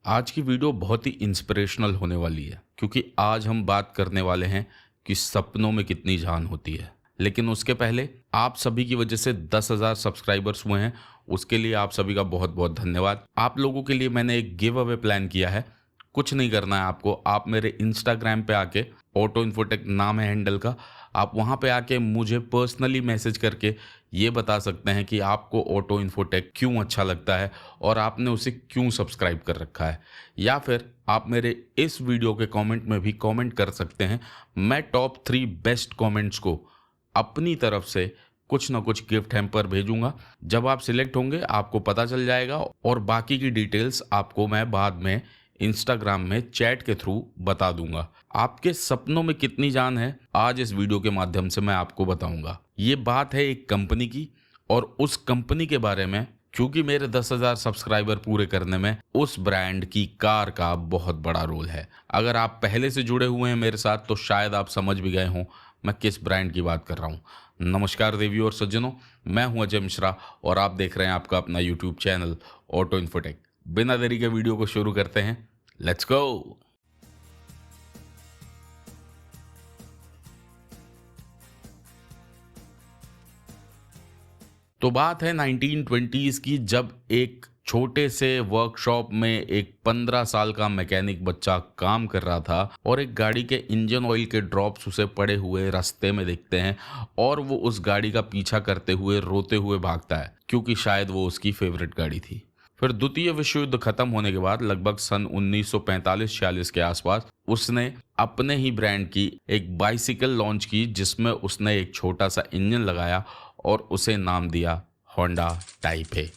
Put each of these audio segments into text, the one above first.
आज की वीडियो बहुत ही इंस्पिरेशनल होने वाली है क्योंकि आज हम बात करने वाले हैं कि सपनों में कितनी जान होती है। लेकिन उसके पहले आप सभी की वजह से 10,000 सब्सक्राइबर्स हुए हैं, उसके लिए आप सभी का बहुत बहुत धन्यवाद। आप लोगों के लिए मैंने एक गिव अवे प्लान किया है। कुछ नहीं करना है आपको, आप मेरे इंस्टाग्राम पे आके, ऑटो इन्फोटेक नाम है हैंडल का, आप वहाँ पे आके मुझे पर्सनली मैसेज करके ये बता सकते हैं कि आपको ऑटो इन्फोटेक क्यों अच्छा लगता है और आपने उसे क्यों सब्सक्राइब कर रखा है। या फिर आप मेरे इस वीडियो के कमेंट में भी कमेंट कर सकते हैं। मैं टॉप 3 बेस्ट कमेंट्स को अपनी तरफ से कुछ ना कुछ गिफ्ट हैम्पर भेजूंगा। जब आप सिलेक्ट होंगे आपको पता चल जाएगा और बाकी की डिटेल्स आपको मैं बाद में इंस्टाग्राम में चैट के थ्रू बता दूंगा। आपके सपनों में कितनी जान है, आज इस वीडियो के माध्यम से मैं आपको बताऊंगा। ये बात है एक कंपनी की, और उस कंपनी के बारे में क्योंकि मेरे 10,000 सब्सक्राइबर पूरे करने में उस ब्रांड की कार का बहुत बड़ा रोल है। अगर आप पहले से जुड़े हुए हैं मेरे साथ तो शायद आप समझ भी गए हों मैं किस ब्रांड की बात कर रहा हूँ। नमस्कार देवियों और सज्जनों, मैं हूं अजय मिश्रा और आप देख रहे हैं आपका अपना यूट्यूब चैनल ऑटो इन्फोटेक। बिना देरी के वीडियो को शुरू करते हैं, लेट्स गो। तो बात है 1920s की, जब एक छोटे से वर्कशॉप में एक 15 साल का मैकेनिक बच्चा काम कर रहा था और एक गाड़ी के इंजन ऑयल के ड्रॉप्स उसे पड़े हुए रास्ते में दिखते हैं और वो उस गाड़ी का पीछा करते हुए रोते हुए भागता है क्योंकि शायद वो उसकी फेवरेट गाड़ी थी। फिर द्वितीय विश्व युद्ध खत्म होने के बाद लगभग सन 1945-46 के आसपास उसने अपने ही ब्रांड की एक बाइसिकल लॉन्च की जिसमें उसने एक छोटा सा इंजन लगाया और उसे नाम दिया होंडा टाइप ए।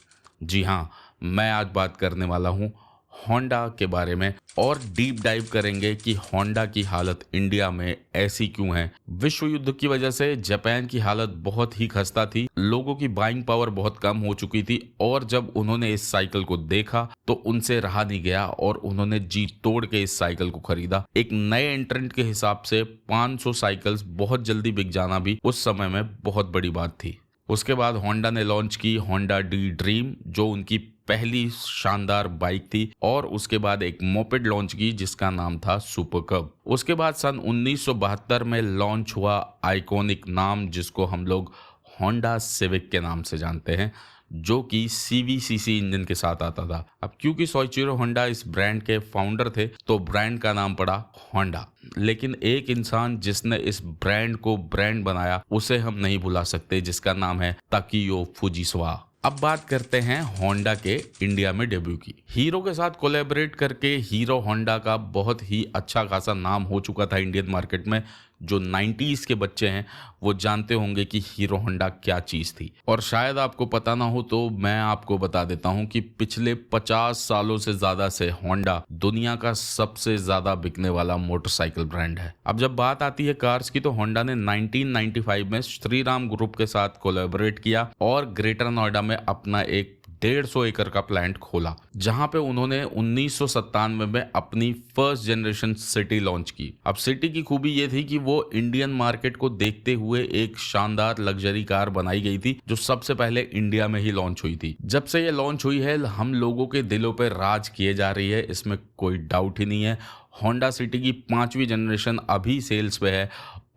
जी हाँ, मैं आज बात करने वाला हूँ होंडा के बारे में और डीप डाइव करेंगे कि होंडा की हालत इंडिया में ऐसी क्यों है। विश्व युद्ध की वजह से जापान की हालत बहुत ही खस्ता थी, लोगों की बाइंग पावर बहुत कम हो चुकी थी और जब उन्होंने इस साइकिल को देखा तो उनसे रहा नहीं गया और उन्होंने जी तोड़ के इस साइकिल को खरीदा। एक नए एंट्रेंट के हिसाब से 500 साइकिल्स बहुत जल्दी बिक जाना भी उस समय में बहुत बड़ी बात थी। उसके बाद होंडा ने लॉन्च की होंडा डी ड्रीम, जो उनकी पहली शानदार बाइक थी, और उसके बाद एक मोपेड लॉन्च की जिसका नाम था सुपर कब। उसके बाद सन 1972 में लॉन्च हुआ आइकॉनिक नाम जिसको हम लोग होंडा सिविक के नाम से जानते हैं, जो कि सीवीसीसी इंजन के साथ आता था। अब क्योंकि सोइचिरो होंडा इस ब्रांड के फाउंडर थे तो ब्रांड का नाम पड़ा होंडा। लेकिन एक इंसान जिसने इस ब्रांड को ब्रांड बनाया उसे हम नहीं भुला सकते, जिसका नाम है ताकियो फुजिसवा। अब बात करते हैं होंडा के इंडिया में डेब्यू की। हीरो के साथ कोलैबोरेट करके हीरो होंडा का बहुत ही अच्छा खासा नाम हो चुका था इंडियन मार्केट में। जो 90s के बच्चे हैं वो जानते होंगे कि हीरो होंडा क्या चीज़ थी, और शायद आपको पता ना हो तो मैं आपको बता देता हूं कि पिछले 50 सालों से ज़्यादा से होंडा दुनिया का सबसे ज़्यादा बिकने वाला मोटरसाइकिल ब्रांड है। अब जब बात आती है कार्स की तो होंडा ने 1995 में श्रीराम ग्रुप के साथ कोलैबोरेट किया और ग्रेटर नोएडा में अपना एक 150 एकड़ का प्लांट खोला, जहां पे उन्होंने 1997 में अपनी फर्स्ट जनरेशन सिटी लॉन्च की। अब सिटी की खूबी ये थी कि वो इंडियन मार्केट को देखते हुए एक शानदार लग्जरी कार बनाई गई थी जो सबसे पहले इंडिया में ही लॉन्च हुई थी। जब से ये लॉन्च हुई है हम लोगों के दिलों पर राज किए जा रही है, इसमें कोई डाउट ही नहीं है। होंडा सिटी की 5वीं जनरेशन अभी सेल्स पे है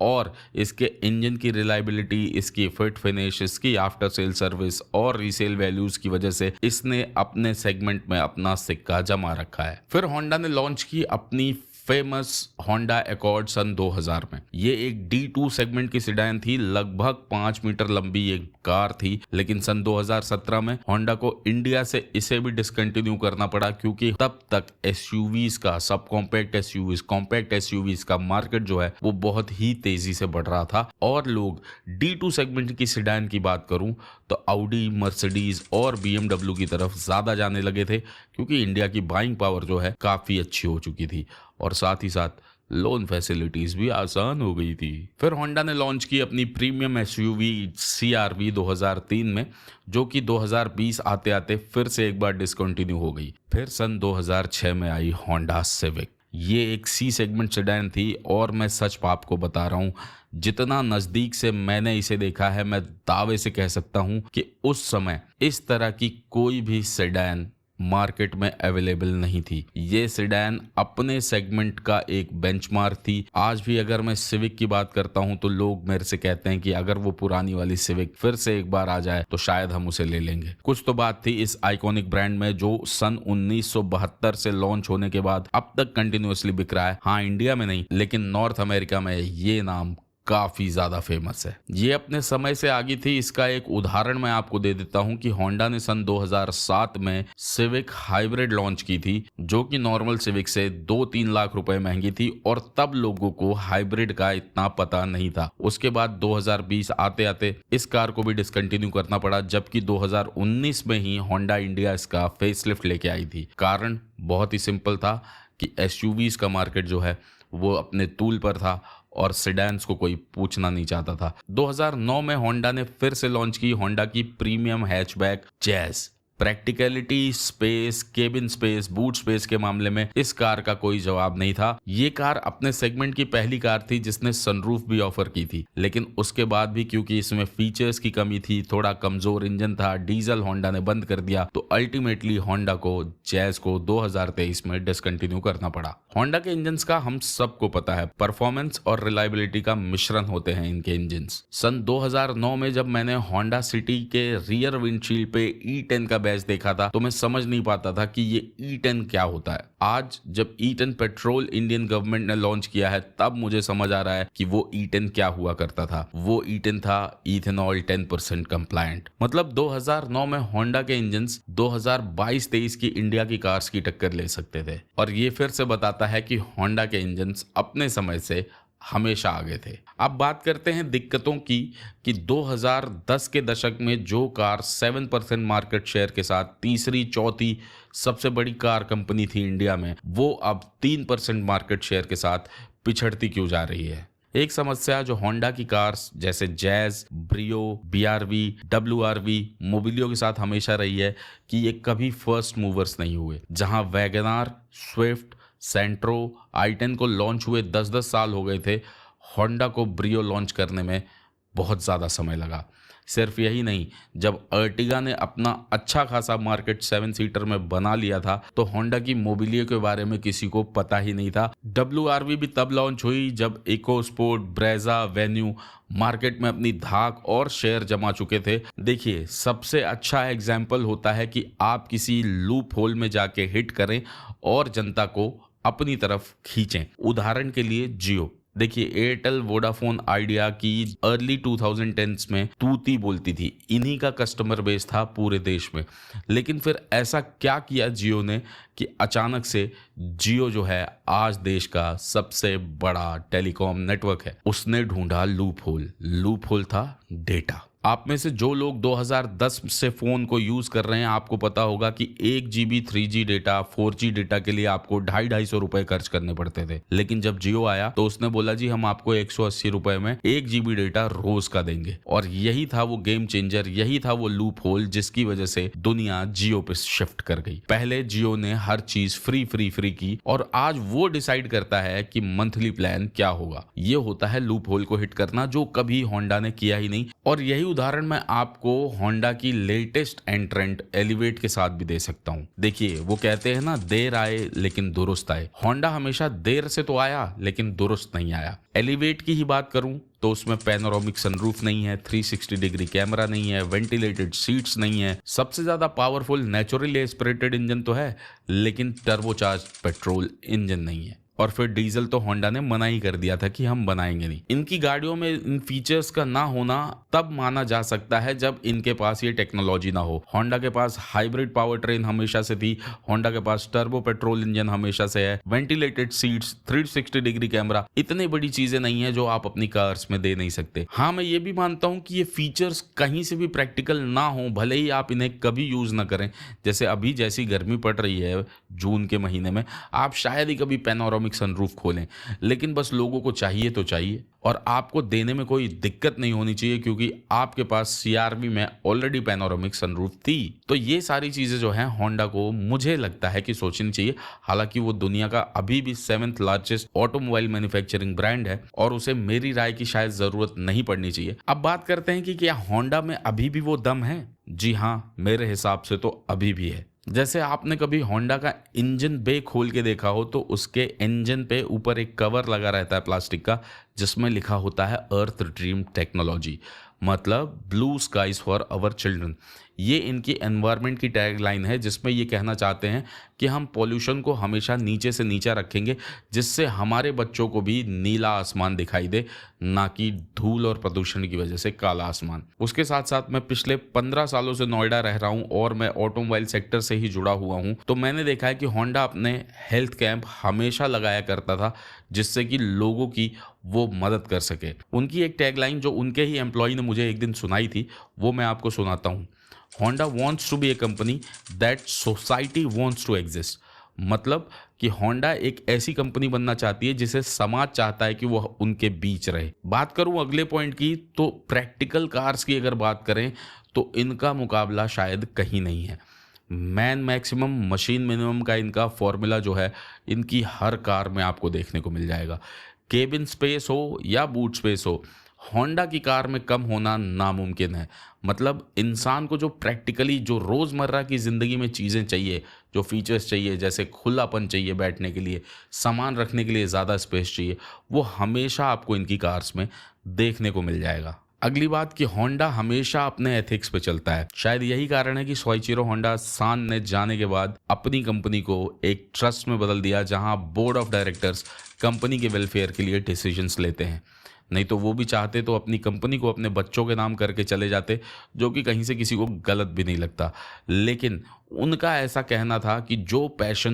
और इसके इंजन की रिलायबिलिटी, इसकी फिट फिनिश, इसकी आफ्टर सेल सर्विस और रीसेल वैल्यूज की वजह से इसने अपने सेगमेंट में अपना सिक्का जमा रखा है। फिर होंडा ने लॉन्च की अपनी फेमस होंडा एकॉर्ड सन 2000 में। ये एक D2 सेगमेंट की सेडान थी, लगभग 5 मीटर लंबी एक कार थी। लेकिन सन 2017 में होंडा को इंडिया से इसे भी डिसकंटिन्यू करना पड़ा क्योंकि तब तक एसयूवीज का, sub compact SUVs, compact SUVs का मार्केट जो है वो बहुत ही तेजी से बढ़ रहा था और लोग D2 सेगमेंट की सेडान की बात करूं तो ऑडी, मर्सिडीज और BMW की तरफ ज्यादा जाने लगे थे क्योंकि इंडिया की बाइंग पावर जो है काफी अच्छी हो चुकी थी और साथ ही साथ लोन फैसिलिटीज भी आसान हो गई थी। फिर होंडा ने लॉन्च की अपनी प्रीमियम एसयूवी CR-V 2003 में, जो कि 2020 आते आते फिर से एक बार डिसकंटिन्यू हो गई। फिर सन 2006 में आई होंडा सिविक। ये एक C सेगमेंट सेडान थी और मैं सच आपको बता रहा हूँ, जितना नज़दीक से मैंने इसे देखा है मैं दावे से कह सकता हूँ कि उस समय इस तरह की कोई भी सेडान मार्केट में अवेलेबल नहीं थी। ये सेडान अपने सेगमेंट का एक बेंचमार्क थी। आज भी अगर मैं सिविक की बात करता हूं तो लोग मेरे से कहते हैं कि अगर वो पुरानी वाली सिविक फिर से एक बार आ जाए तो शायद हम उसे ले लेंगे। कुछ तो बात थी इस आइकॉनिक ब्रांड में जो सन 1972 से लॉन्च होने के बाद अब तक कंटिन्यूअसली बिक रहा है। हाँ, इंडिया में नहीं लेकिन नॉर्थ अमेरिका में ये नाम काफी ज्यादा फेमस है। ये अपने समय से आगे थी। इसका एक उदाहरण मैं आपको दे देता हूं कि होंडा ने सन 2007 में सिविक हाइब्रिड लॉन्च की थी जो कि नॉर्मल सिविक से 2-3 लाख रुपए महंगी थी और तब लोगों को हाइब्रिड का इतना पता नहीं था। उसके बाद 2020 आते आते इस कार को भी डिसकंटिन्यू करना पड़ा, जबकि 2019 में ही होंडा इंडिया इसका फेसलिफ्ट लेके आई थी। कारण बहुत ही सिंपल था कि एसयूवीज का मार्केट जो है वो अपने तूल पर था और सेडान्स को कोई पूछना नहीं चाहता था। 2009 में होंडा ने फिर से लॉन्च की होंडा की premium hatchback jazz. Practicality, space, cabin space, boot space के मामले में इस कार का कोई जवाब नहीं था। ये कार अपने सेगमेंट की पहली कार थी जिसने सनरूफ भी ऑफर की थी, लेकिन उसके बाद भी क्योंकि इसमें फीचर्स की कमी थी, थोड़ा कमजोर इंजन था, डीजल होंडा ने बंद कर दिया, तो अल्टीमेटली होंडा को जैज को 2023 में डिसकंटिन्यू करना पड़ा। होंडा के इंजन्स का हम सबको पता है, परफॉर्मेंस और रिलायबिलिटी का मिश्रण होते हैं इनके इंजन्स। सन 2009 में जब मैंने होंडा सिटी के रियर विंडशील्ड पे E10 का बैच देखा था तो मैं समझ नहीं पाता था कि ये E10 क्या होता है। आज जब E10 पेट्रोल इंडियन गवर्नमेंट ने लॉन्च किया है तब मुझे समझ आ रहा है कि वो E10 क्या हुआ करता था। वो E10 था इथेनॉल 10% कंप्लायंट। मतलब 2009 में होंडा के इंजन्स 2022-23 की इंडिया की कार्स की टक्कर ले सकते थे, और ये फिर से बताता है कि होंडा के इंजन्स अपने समय से हमेशा आगे थे। अब बात करते हैं दिक्कतों की कि 2010 के दशक में जो कार 7% मार्केट शेयर के साथ तीसरी चौथी सबसे बड़ी कार कंपनी थी इंडिया में, वो अब 3% मार्केट शेयर के साथ पिछड़ती क्यों जा रही है। एक समस्या जो होंडा की कार्स जैसे jazz, Brio, BRV, WRV, Mobilio के साथ हमेशा रही है कि ये कभी फर्स्ट मूवर्स नहीं हुए। जहां वैगनार, स्विफ्ट, सेंट्रो, i10 को लॉन्च हुए 10-10 साल हो गए थे, होंडा को ब्रियो लॉन्च करने में बहुत ज़्यादा समय लगा। सिर्फ यही नहीं, जब अर्टिगा ने अपना अच्छा खासा मार्केट 7 सीटर में बना लिया था तो होंडा की मोबिलियो के बारे में किसी को पता ही नहीं था। WRV भी तब लॉन्च हुई जब इकोस्पोर्ट, ब्रेजा, वेन्यू मार्केट में अपनी धाक और शेयर जमा चुके थे। देखिए, सबसे अच्छा एग्जाम्पल होता है कि आप किसी लूप होल में जाके हिट करें और जनता को अपनी तरफ खींचें। उदाहरण के लिए जियो। देखिए, एयरटेल, वोडाफोन, आइडिया की अर्ली 2010s में तूती बोलती थी, इन्हीं का कस्टमर बेस था पूरे देश में। लेकिन फिर ऐसा क्या किया जियो ने कि अचानक से जियो जो है आज देश का सबसे बड़ा टेलीकॉम नेटवर्क है। उसने ढूंढा लूप होल। लूप होल था डेटा। आप में से जो लोग 2010 से फोन को यूज कर रहे हैं आपको पता होगा कि 1 GB 3G data, 4G data के लिए आपको 250-250 रुपए खर्च करने पड़ते थे। लेकिन जब जियो आया तो उसने बोला जी हम आपको 180 रुपए में 1 GB डेटा रोज का देंगे। और यही था वो गेम चेंजर, यही था वो लूप होल जिसकी वजह से दुनिया जियो पे शिफ्ट कर गई। पहले जियो ने हर चीज फ्री की और आज वो डिसाइड करता है कि मंथली प्लान क्या होगा। ये होता है लूप होल को हिट करना, जो कभी होंडा ने किया ही नहीं। और यही उदाहरण मैं आपको होंडा की लेटेस्ट एंट्रेंट एलिवेट के साथ भी दे सकता हूं। देखिए, वो कहते हैं ना, देर आए लेकिन दुरुस्त आए। होंडा हमेशा देर से तो आया लेकिन दुरुस्त नहीं आया। एलिवेट की ही बात करूं तो उसमें पैनोरामिक सनरूफ नहीं है, 360 डिग्री कैमरा नहीं है, वेंटिलेटेड सीट्स नहीं है। सबसे ज्यादा पावरफुल नेचुरली एस्पिरेटेड इंजन तो है लेकिन टर्बोचार्ज पेट्रोल इंजन नहीं है। और फिर डीजल तो होंडा ने मना ही कर दिया था कि हम बनाएंगे नहीं। इनकी गाड़ियों में इन फीचर्स का ना होना तब माना जा सकता है जब इनके पास ये टेक्नोलॉजी ना हो। होंडा के पास हाइब्रिड पावर ट्रेन हमेशा से थी, होंडा के पास टर्बो पेट्रोल इंजन हमेशा से है, वेंटिलेटेड सीट्स, 360 डिग्री कैमरा, इतनी बड़ी चीजें नहीं है जो आप अपनी कार्स में दे नहीं सकते। हाँ, मैं ये भी मानता हूं कि ये फीचर्स कहीं से भी प्रैक्टिकल ना हो, भले ही आप इन्हें कभी यूज ना करें। जैसे अभी जैसी गर्मी पड़ रही है जून के महीने में, आप शायद ही कभी पैनोरामिक सनरूफ खोलें, लेकिन बस लोगों को चाहिए तो चाहिए और आपको देने में कोई दिक्कत नहीं होनी चाहिए क्योंकि आपके पास CR-V में ऑलरेडी पैनोरामिक सनरूफ थी। तो ये सारी चीजें जो हैं होंडा को मुझे लगता है कि सोचनी चाहिए। हालांकि वो दुनिया का अभी भी 7th largest automobile manufacturing brand है और उसे मेरी राय की शायद जरूरत नहीं पड़नी चाहिए। अब बात करते हैं कि क्या होंडा में अभी भी वो दम है। जी हाँ, मेरे हिसाब से तो अभी भी है। जैसे आपने कभी होंडा का इंजन बे खोल के देखा हो तो उसके इंजन पे ऊपर एक कवर लगा रहता है प्लास्टिक का, जिसमें लिखा होता है अर्थ ड्रीम टेक्नोलॉजी, मतलब blue skies for our children. ये इनकी एनवायरनमेंट की टैगलाइन है, जिसमें ये कहना चाहते हैं कि हम पॉल्यूशन को हमेशा नीचे से नीचा रखेंगे, जिससे हमारे बच्चों को भी नीला आसमान दिखाई दे, ना कि धूल और प्रदूषण की वजह से काला आसमान। उसके साथ साथ मैं पिछले 15 सालों से नोएडा रह रहा हूँ और मैं ऑटोमोबाइल सेक्टर से ही जुड़ा हुआ हूँ, तो मैंने देखा है कि होंडा अपने हेल्थ कैंप हमेशा लगाया करता था, जिससे कि लोगों की वो मदद कर सके। उनकी एक टैगलाइन जो उनके ही एम्प्लॉय ने मुझे एक दिन सुनाई थी, वो मैं आपको सुनाता हूँ। Honda wants to be a company that society wants to exist. मतलब कि होंडा एक ऐसी कंपनी बनना चाहती है जिसे समाज चाहता है कि वो उनके बीच रहे। बात करूं अगले पॉइंट की, तो प्रैक्टिकल कार्स की अगर बात करें तो इनका मुकाबला शायद कहीं नहीं है। मैन मैक्सिमम मशीन मिनिमम का इनका फॉर्मूला जो है, इनकी हर कार में आपको देखने को मिल जाएगा। केबिन स्पेस हो या बूट स्पेस हो, होंडा की कार में कम होना नामुमकिन है। मतलब इंसान को जो प्रैक्टिकली जो रोज़मर्रा की ज़िंदगी में चीज़ें चाहिए, जो फीचर्स चाहिए, जैसे खुलापन चाहिए बैठने के लिए, सामान रखने के लिए ज़्यादा स्पेस चाहिए, वो हमेशा आपको इनकी कार्स में देखने को मिल जाएगा। अगली बात कि होंडा हमेशा अपने एथिक्स पे चलता है। शायद यही कारण है कि सोइचिरो होंडा सान ने जाने के बाद अपनी कंपनी को एक ट्रस्ट में बदल दिया, जहां बोर्ड ऑफ डायरेक्टर्स कंपनी के वेलफेयर के लिए डिसीजंस लेते हैं। नहीं तो वो भी चाहते तो अपनी कंपनी को अपने बच्चों के नाम करके चले जाते, जो कि कहीं से किसी को गलत भी नहीं लगता। लेकिन उनका ऐसा कहना था कि जो पैशन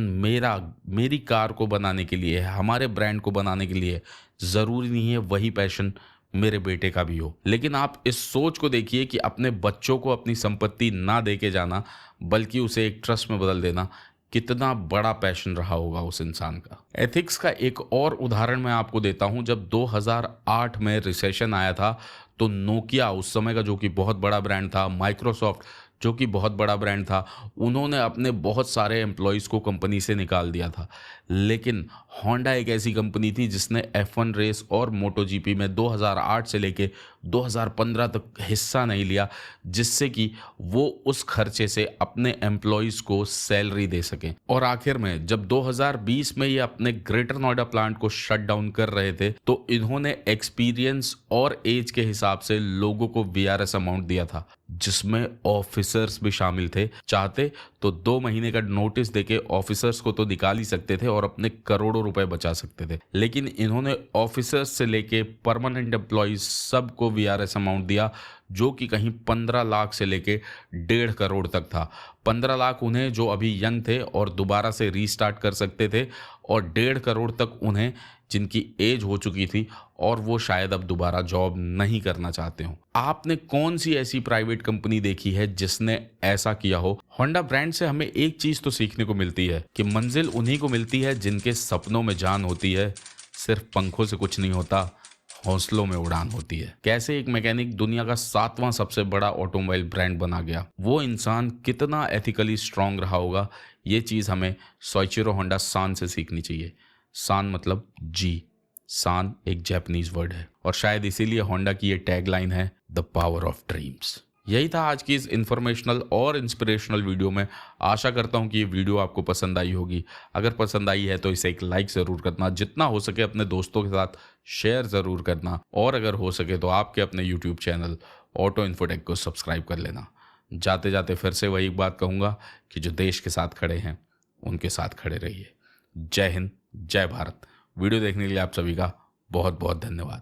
मेरी कार को बनाने के लिए है, हमारे ब्रांड को बनाने के लिए, ज़रूरी नहीं है वही पैशन मेरे बेटे का भी हो। लेकिन आप इस सोच को देखिए कि अपने बच्चों को अपनी संपत्ति ना दे के जाना, बल्कि उसे एक ट्रस्ट में बदल देना, कितना बड़ा पैशन रहा होगा उस इंसान का। एथिक्स का एक और उदाहरण मैं आपको देता हूं। जब 2008 में रिसेशन आया था, तो नोकिया उस समय का, जो कि बहुत बड़ा ब्रांड था, माइक्रोसॉफ्ट जो कि बहुत बड़ा ब्रांड था, उन्होंने अपने बहुत सारे एम्प्लॉयज़ को कंपनी से निकाल दिया था। लेकिन होंडा एक ऐसी कंपनी थी जिसने F1 रेस और मोटो जीपी में 2008 से लेके 2015 तक हिस्सा नहीं लिया, जिससे कि वो उस खर्चे से अपने एम्प्लॉयज़ को सैलरी दे सकें। और आखिर में जब 2020 में ये अपने ग्रेटर नोएडा प्लांट को शट डाउन कर रहे थे, तो इन्होंने एक्सपीरियंस और एज के हिसाब से लोगों को VRS अमाउंट दिया था, जिसमें ऑफिसर्स भी शामिल थे। चाहते तो 2 महीने का नोटिस देके ऑफिसर्स को तो निकाल ही सकते थे और अपने करोड़ों रुपए बचा सकते थे। लेकिन इन्होंने ऑफिसर्स से लेके परमानेंट एम्प्लॉयज सबको VRS अमाउंट दिया, जो कि कहीं 15 लाख से लेके 1.5 करोड़ तक था। 15 लाख उन्हें जो अभी यंग थे और दोबारा से रीस्टार्ट कर सकते थे, और 1.5 करोड़ तक उन्हें जिनकी एज हो चुकी थी और वो शायद अब दोबारा जॉब नहीं करना चाहते हो। आपने कौन सी ऐसी प्राइवेट कंपनी देखी है जिसने ऐसा किया हो? होंडा ब्रांड से हमें एक चीज तो सीखने को मिलती है कि मंजिल उन्हीं को मिलती है जिनके सपनों में जान होती है। सिर्फ पंखों से कुछ नहीं होता, हौसलों में उड़ान होती है। कैसे एक मैकेनिक दुनिया का 7वां सबसे बड़ा ऑटोमोबाइल ब्रांड बना गया, वो इंसान कितना एथिकली स्ट्रांग रहा होगा, ये चीज हमें सोइचिरो होंडा सान से सीखनी चाहिए। सान मतलब जी। सान एक जापानीज वर्ड है और शायद इसीलिए होंडा की ये टैगलाइन है, द पावर ऑफ ड्रीम्स। यही था आज की इस इंफॉर्मेशनल और इंस्पिरेशनल वीडियो में। आशा करता हूँ कि ये वीडियो आपको पसंद आई होगी। अगर पसंद आई है तो इसे एक लाइक ज़रूर करना, जितना हो सके अपने दोस्तों के साथ शेयर ज़रूर करना, और अगर हो सके तो आपके अपने यूट्यूब चैनल ऑटो इन्फोटेक को सब्सक्राइब कर लेना। जाते जाते फिर से वही बात कहूँगा कि जो देश के साथ खड़े हैं उनके साथ खड़े रहिए। जय हिंद, जय भारत। वीडियो देखने के लिए आप सभी का बहुत बहुत धन्यवाद।